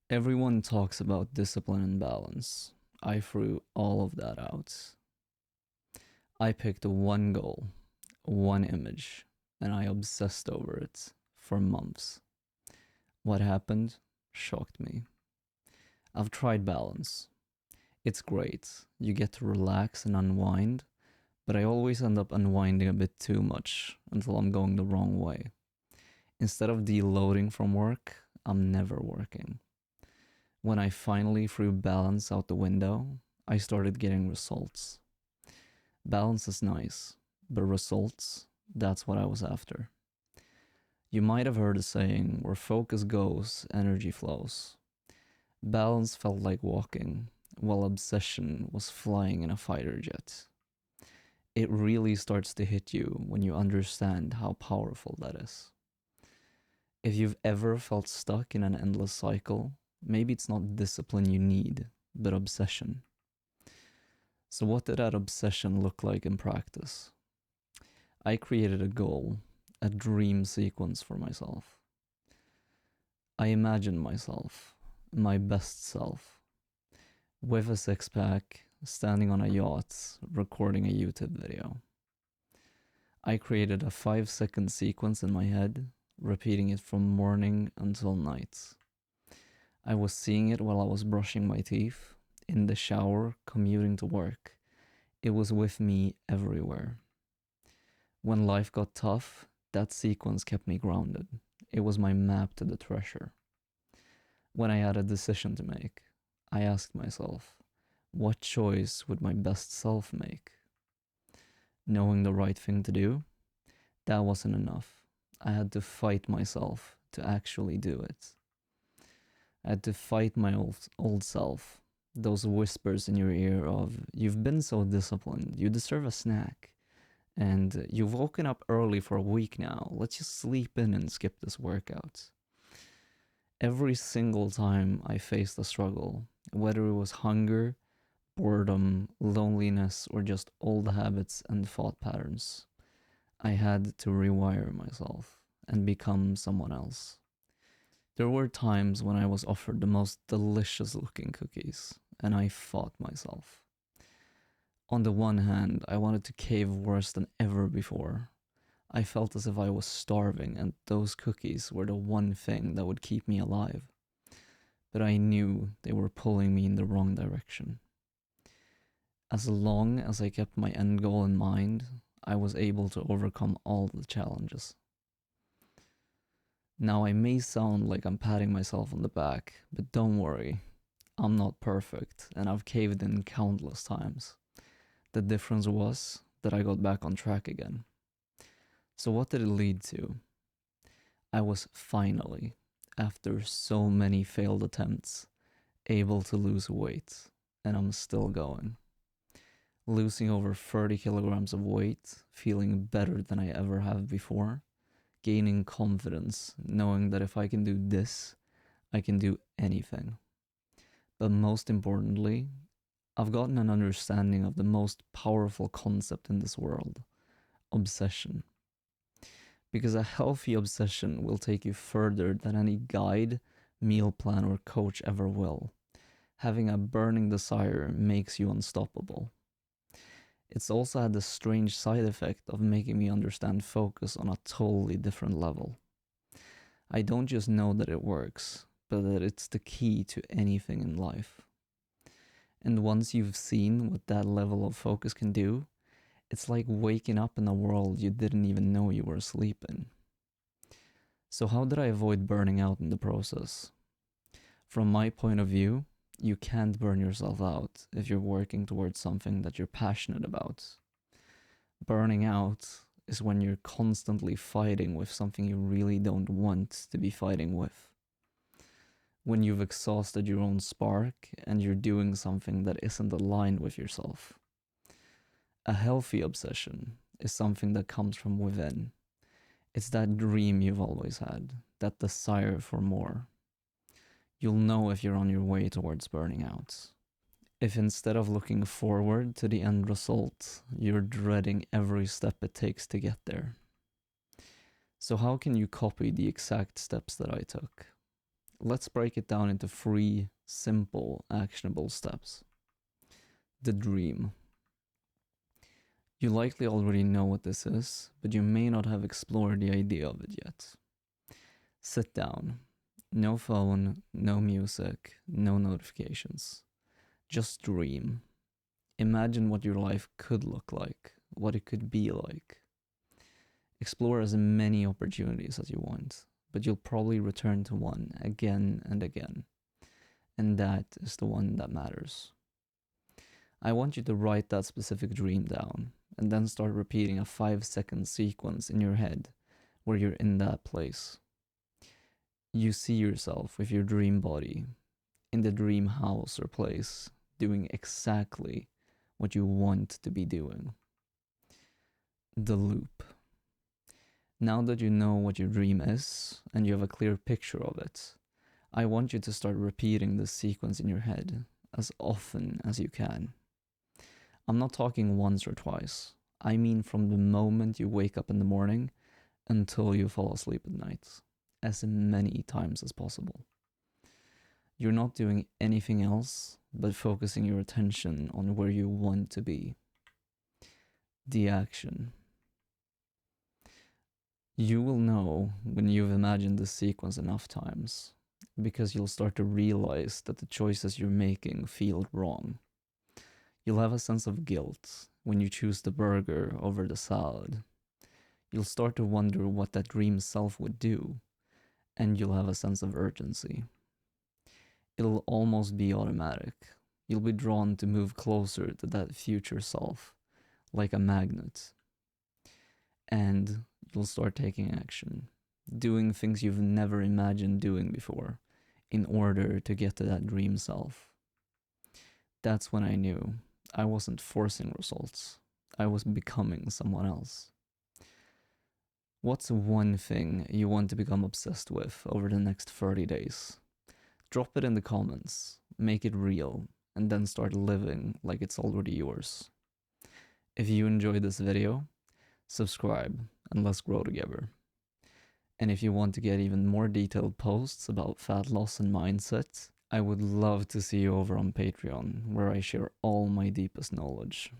Everyone talks about discipline and balance. I threw all of that out. I picked one goal, one image, and I obsessed over it for months. What happened shocked me. I've tried balance. It's great. You get to relax and unwind, but I always end up unwinding a bit too much until I'm going the wrong way. Instead of deloading from work, I'm never working. When I finally threw balance out the window, I started getting results. Balance is nice, but results, that's what I was after. You might have heard the saying, where focus goes, energy flows. Balance felt like walking, while obsession was flying in a fighter jet. It really starts to hit you when you understand how powerful that is. If you've ever felt stuck in an endless cycle, maybe it's not discipline you need, but obsession. So, what did that obsession look like in practice? I created a goal, a dream sequence for myself. I imagined myself, my best self, with a six pack, standing on a yacht, recording a YouTube video. I created a 5-second sequence in my head, repeating it from morning until night. I was seeing it while I was brushing my teeth, in the shower, commuting to work. It was with me everywhere. When life got tough, that sequence kept me grounded. It was my map to the treasure. When I had a decision to make, I asked myself, what choice would my best self make? Knowing the right thing to do, that wasn't enough. I had to fight myself to actually do it. I had to fight my old self. Those whispers in your ear of, you've been so disciplined, you deserve a snack. And you've woken up early for a week now, let's just sleep in and skip this workout. Every single time I faced a struggle, whether it was hunger, boredom, loneliness, or just old habits and thought patterns, I had to rewire myself and become someone else. There were times when I was offered the most delicious looking cookies, and I fought myself. On the one hand, I wanted to cave worse than ever before. I felt as if I was starving, and those cookies were the one thing that would keep me alive. But I knew they were pulling me in the wrong direction. As long as I kept my end goal in mind, I was able to overcome all the challenges. Now, I may sound like I'm patting myself on the back, but don't worry, I'm not perfect, and I've caved in countless times. The difference was that I got back on track again. So, what did it lead to? I was finally, after so many failed attempts, able to lose weight, and I'm still going. Losing over 30 kilograms of weight, feeling better than I ever have before, gaining confidence, knowing that if I can do this, I can do anything. But most importantly, I've gotten an understanding of the most powerful concept in this world, obsession. Because a healthy obsession will take you further than any guide, meal plan, or coach ever will. Having a burning desire makes you unstoppable. It's also had the strange side effect of making me understand focus on a totally different level. I don't just know that it works, but that it's the key to anything in life. And once you've seen what that level of focus can do, it's like waking up in a world you didn't even know you were asleep in. So, how did I avoid burning out in the process? From my point of view, you can't burn yourself out if you're working towards something that you're passionate about. Burning out is when you're constantly fighting with something you really don't want to be fighting with. When you've exhausted your own spark and you're doing something that isn't aligned with yourself. A healthy obsession is something that comes from within. It's that dream you've always had, that desire for more. You'll know if you're on your way towards burning out. If instead of looking forward to the end result, you're dreading every step it takes to get there. So, how can you copy the exact steps that I took? Let's break it down into 3 simple, actionable steps. The dream. You likely already know what this is, but you may not have explored the idea of it yet. Sit down. No phone, no music, no notifications. Just dream. Imagine what your life could look like, what it could be like. Explore as many opportunities as you want, but you'll probably return to one again and again. And that is the one that matters. I want you to write that specific dream down and then start repeating a 5-second sequence in your head where you're in that place. You see yourself with your dream body in the dream house or place doing exactly what you want to be doing. The loop. Now that you know what your dream is and you have a clear picture of it, I want you to start repeating this sequence in your head as often as you can. I'm not talking once or twice. I mean from the moment you wake up in the morning until you fall asleep at night, as many times as possible. You're not doing anything else but focusing your attention on where you want to be. The action. You will know when you've imagined this sequence enough times, because you'll start to realize that the choices you're making feel wrong. You'll have a sense of guilt when you choose the burger over the salad. You'll start to wonder what that dream self would do, and you'll have a sense of urgency. It'll almost be automatic. You'll be drawn to move closer to that future self, like a magnet. And you'll start taking action, doing things you've never imagined doing before, in order to get to that dream self. That's when I knew I wasn't forcing results. I was becoming someone else. What's one thing you want to become obsessed with over the next 30 days? Drop it in the comments, make it real, and then start living like it's already yours. If you enjoyed this video, subscribe and let's grow together. And if you want to get even more detailed posts about fat loss and mindset, I would love to see you over on Patreon, where I share all my deepest knowledge.